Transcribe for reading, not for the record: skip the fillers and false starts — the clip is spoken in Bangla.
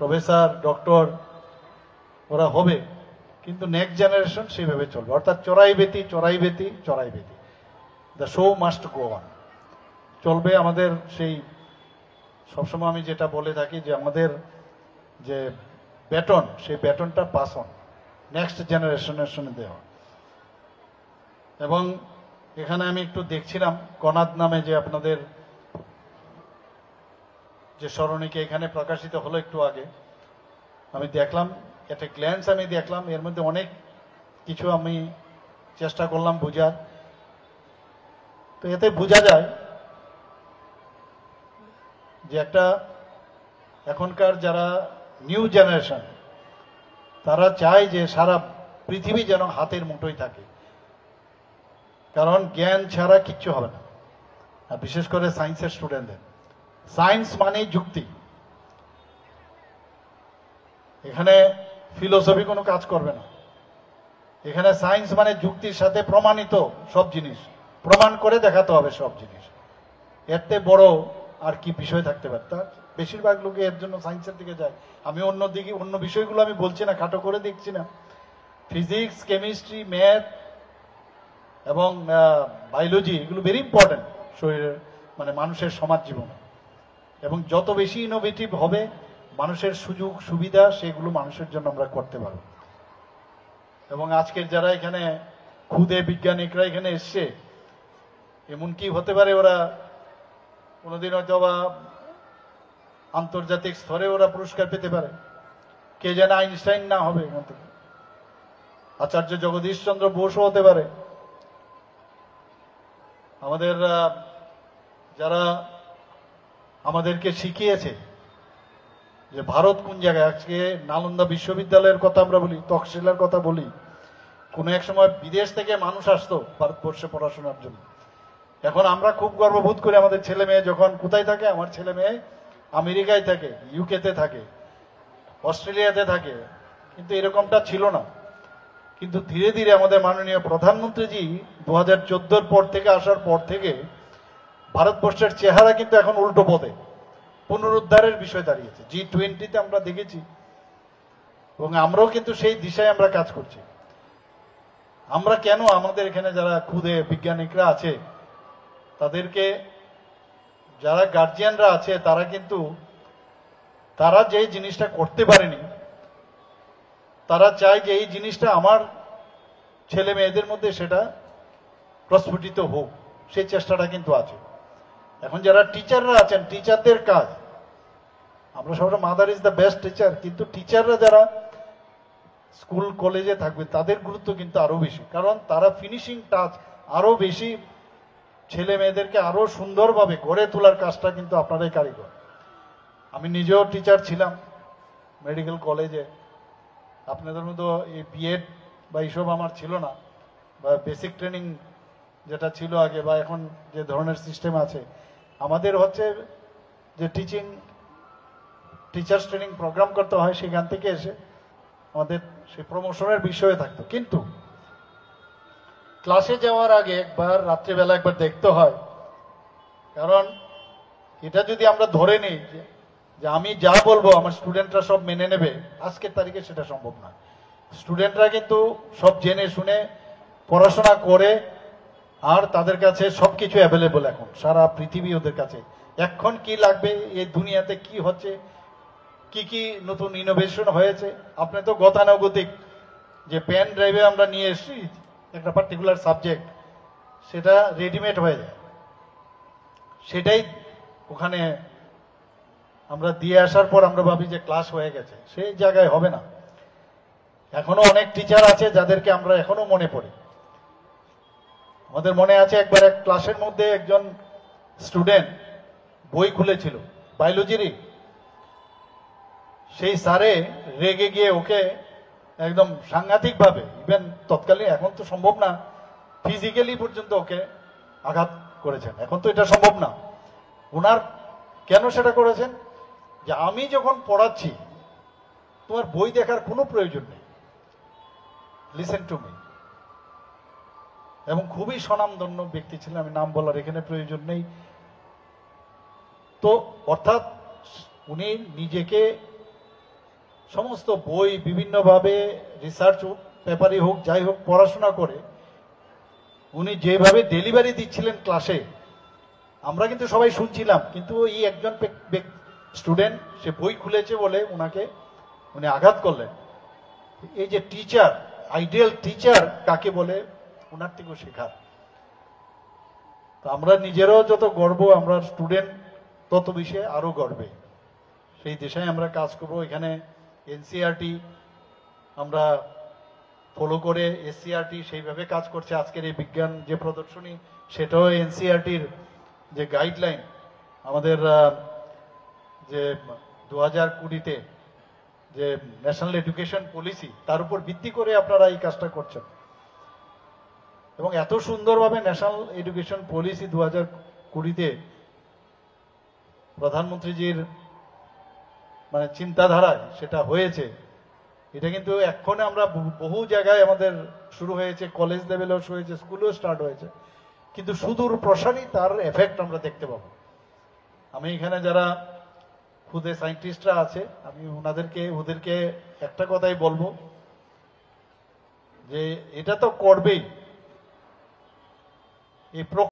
প্রফেসর, ডক্টর ওরা হবে, কিন্তু নেক্সট জেনারেশন সেইভাবে চলবে। অর্থাৎ চড়াই বেতি চড়াই বেতি চড়াই বেতি, the show must go on, চলবে আমাদের। সেই সবসময় আমি যেটা বলে থাকি যে আমাদের যে ব্যাটন, সেই ব্যাটনটা পাস অন নেক্সট জেনারেশনের সঙ্গে দেওয়া। এবং এখানে আমি একটু দেখছিলাম কনাদ নামে যে আপনাদের যে স্মরণিকা এখানে প্রকাশিত হলো একটু আগে, আমি দেখলাম, একটা গ্ল্যান্স আমি দেখলাম, এর মধ্যে অনেক কিছু আমি চেষ্টা করলাম বোঝার। তো এতে বোঝা যায় যে একটা এখনকার যারা নিউ জেনারেশন, তারা চায় যে সারা পৃথিবী যেন হাতের মুঠোয় থাকে, কারণ জ্ঞান ছাড়া কিচ্ছু হবে না। আর বিশেষ করে সায়েন্সের স্টুডেন্টদের, সায়েন্স মানেই যুক্তি, এখানে ফিলোসফি কোনো কাজ করবে না। এখানে সায়েন্স মানে যুক্তির সাথে প্রমাণিত সব জিনিস, প্রমাণ করে দেখাতে হবে সব জিনিস। এতে বড় আর কি বিষয় থাকতে পারে? তার বেশিরভাগ লোকে এর জন্য সায়েন্সের দিকে যায়। আমি অন্য বিষয়গুলো আমি বলছি না, খাটো করে দেখছি না। ফিজিক্স, কেমিস্ট্রি, ম্যাথ এবং বায়োলজি, এগুলো ভেরি ইম্পর্টেন্ট শরীরের, মানে মানুষের সমাজ জীবনে। এবং যত বেশি ইনোভেটিভ হবে মানুষের সুযোগ সুবিধা, সেগুলো মানুষের জন্য আমরা করতে পারবো। এবং আজকের যারা এখানে খুদে বিজ্ঞানিকরা এখানে এসছে, এমন কি হতে পারে ওরা কোনোদিন হয়তো বা আন্তর্জাতিক স্তরে ওরা পুরস্কার পেতে পারে। কে যেন আইনস্টাইন না হবে এখান থেকে, আচার্য জগদীশ চন্দ্র বোসও হতে পারে। আমাদের যারা আমাদেরকে শিখিয়েছে যে ভারত কোন জায়গায়, আজকে নালন্দা বিশ্ববিদ্যালয়ের কথা আমরা বলি, তক্ষশিলার কথা বলি, কোন এক সময় বিদেশ থেকে মানুষ আসতো ভারতবর্ষে পড়াশোনার জন্য। এখন আমরা খুব গর্ববোধ করি আমাদের ছেলে মেয়ে যখন কোথায় থাকে, আমার ছেলে মেয়ে আমেরিকায় থাকে, ইউকেতে থাকে, অস্ট্রেলিয়াতে থাকে, কিন্তু এরকমটা ছিল না। কিন্তু ধীরে ধীরে আমাদের মাননীয় প্রধানমন্ত্রীজি 2014 পর থেকে আসার পর থেকে ভারতবর্ষের চেহারা কিন্তু এখন উল্টো পথে, পুনরুদ্ধারের বিষয় দাঁড়িয়েছে। G20-তে আমরা দেখেছি, এবং আমরাও কিন্তু সেই দিশায় আমরা কাজ করছি। আমরা কেন আমাদের এখানে যারা খুদে বিজ্ঞানিকরা আছে, তাদেরকে যারা গার্জিয়ানরা আছে, তারা কিন্তু তারা যে জিনিসটা করতে পারেনি, তারা চায় যে এই জিনিসটা আমার ছেলে মেয়েদের মধ্যে সেটা প্রস্ফুটিত হোক, সেই চেষ্টাটা কিন্তু আছে। এখন যারা টিচাররা আছেন, টিচারদের কাজ, আমরা সবাই mother is the best teacher, কিন্তু টিচাররা যারা স্কুল কলেজে থাকবে তাদের গুরুত্ব কিন্তু আরো বেশি, কারণ তারা ফিনিশিং টাচ আরো বেশি, ছেলে মেয়েদেরকে আরো সুন্দরভাবে গড়ে তোলার কাজটা কিন্তু আপনারাই কারিগর। আমি নিজেও টিচার ছিলাম মেডিকেল কলেজে। আপনাদের মতো এই বিএড বা এইসব আমার ছিল না, বা বেসিক ট্রেনিং যেটা ছিল আগে, বা এখন যে ধরনের সিস্টেম আছে, আমাদের হচ্ছে যে টিচার্স ট্রেনিং প্রোগ্রাম করতে হয়, সেখান থেকে এসে আমাদের সেই প্রমোশনের বিষয়ে থাকতো। কিন্তু ক্লাসে যাওয়ার আগে একবার, রাত্রিবেলা একবার দেখতে হয়, কারণ এটা যদি আমরা ধরে নিই যে আমি যা বলবো আমার স্টুডেন্টরা সব মেনে নেবে, আজকের তারিখে সেটা সম্ভব না। স্টুডেন্টরা কিন্তু সব জেনে শুনে পড়াশোনা করে, আর তাদের কাছে সবকিছু অ্যাভেলেবল। এখন সারা পৃথিবী ওদের কাছে, এখন কি লাগবে, এই দুনিয়াতে কি হচ্ছে, কি কি নতুন ইনোভেশন হয়েছে। আপনি তো গতানুগতিক যে পেন ড্রাইভে আমরা নিয়ে এসছি একটা পার্টিকুলার সাবজেক্ট, সেটা রেডিমেড হয়ে যায়, সেটাই ওখানে আমরা দিয়ে আসার পর আমরা ভাবি যে ক্লাস হয়ে গেছে, সেই জায়গায় হবে না। এখনো অনেক টিচার আছে যাদেরকে আমরা এখনো মনে পড়ি। আমাদের মনে আছে একবার এক ক্লাসের মধ্যে একজন স্টুডেন্ট বই খুলেছিল বায়োলজিরই, সেই স্যারে রেগে গিয়ে ওকে একদম সাংঘাতিক ভাবে, ইভেন তৎকালীন, এখন তো সম্ভব না, ফিজিক্যালি পর্যন্ত ওকে আঘাত করেছেন। এখন তো এটা সম্ভব না। ওনার কেন সেটা করেছেন, যে আমি যখন পড়াচ্ছি তোমার বই দেখার কোনো প্রয়োজন নেই, লিসেন টু মি। এবং খুবই স্বনামধন্য ব্যক্তি ছিলেন, আমি নাম বলার এখানে প্রয়োজন নেই। তো অর্থাৎ উনি নিজেকে সমস্ত বই বিভিন্নভাবে রিসার্চ পেপারই হোক যাই হোক পড়াশোনা করে উনি যেভাবে ডেলিভারি দিচ্ছিলেন ক্লাসে, আমরা কিন্তু সবাই শুনছিলাম, কিন্তু এই একজন স্টুডেন্ট সে বই খুলেছে বলে উনাকে উনি আঘাত করলেন। এই যে টিচার, আইডিয়াল টিচার কাকে বলে, ওনার থেকেও শেখার। তো আমরা নিজেরাও যত গর্ব, আমরা স্টুডেন্ট তত বেশি আরো গর্বে। সেই দিশায় আমরা কাজ করব। এখানে এনসিইআরটি আমরা ফলো করে, এসসিইআরটি সেইভাবে কাজ করছে। আজকের এই বিজ্ঞান যে প্রদর্শনী, সেটাও এনসিইআরটির যে গাইডলাইন, আমাদের যে 2020-তে যে ন্যাশনাল এডুকেশন পলিসি, তার উপর ভিত্তি করে আপনারা এই কাজটা করছেন। এবং এত সুন্দরভাবে ন্যাশনাল এডুকেশন পলিসি 2020-তে প্রধানমন্ত্রীজির মানে চিন্তাধারায় সেটা হয়েছে। এটা কিন্তু এখন আমরা বহু জায়গায় আমাদের শুরু হয়েছে, কলেজ লেভেলেও শুরু হয়েছে, স্কুলেও স্টার্ট হয়েছে, কিন্তু সুদূর প্রসারী তার এফেক্ট আমরা দেখতে পাবো। আমি এখানে যারা খুদে সায়েন্টিস্টরা আছে, আমি ওদেরকে একটা কথাই বলবো যে এটা তো করবেই। এই